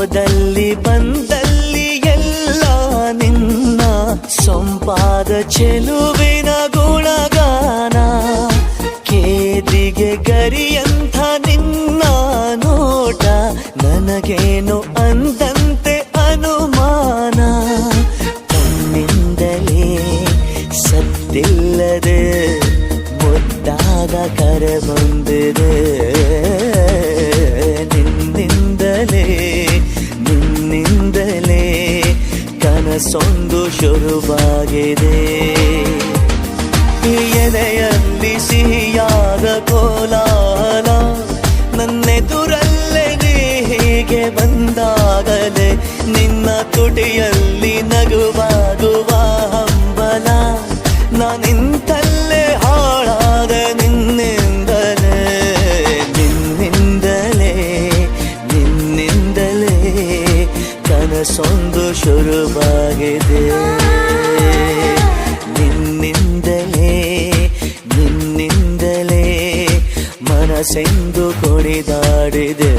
ಹೋದಲ್ಲಿ ಬಂದಲ್ಲಿ ಎಲ್ಲ ನಿನ್ನ ಸೊಂಪಾದ ಚೆಲುವಿನ ಗುಣಗಾನ. ಕೇದಿಗೆ ಗರಿಯಂಥ ನಿನ್ನ ನೋಟ ನನಗೇನು ಅಂದಂತೆ ಅನುಮಾನ. ಕಣ್ಣಿಂದಲೇ ಸತ್ತಿಲ್ಲದೆ ಮುದ್ದಾದ ಕರೆ ಬಂದಿದೆ. ನಿನ್ನಿಂದಲೇ ಕನಸೊಂದು ಶುರುವಾಗಿದೆ. ಎದೆಯಲ್ಲಿ ಸಿಹಿಯಾದ ಕೋಲಾಹಲ ನನ್ನೆದುರಲ್ಲೇ ನೀ ಹೀಗೆ ಬಂದಾಗಲೇ ನಿನ್ನ ತುಟಿಯಲ್ಲಿ ನಗುವಾಗುವ ಹಂಬಲ. ನಾನಿಂತಲ್ಲೇ ಹಾಳಾದ ನಿನ್ನಿಂದಲೇ ಕನಸೊಂದು ಶುರುವಾಗಿದೆ. ನಿನ್ನಿಂದಲೇ ಮನಸ್ಸೆಂದು ಕುಣಿದಾಡಿದೆ.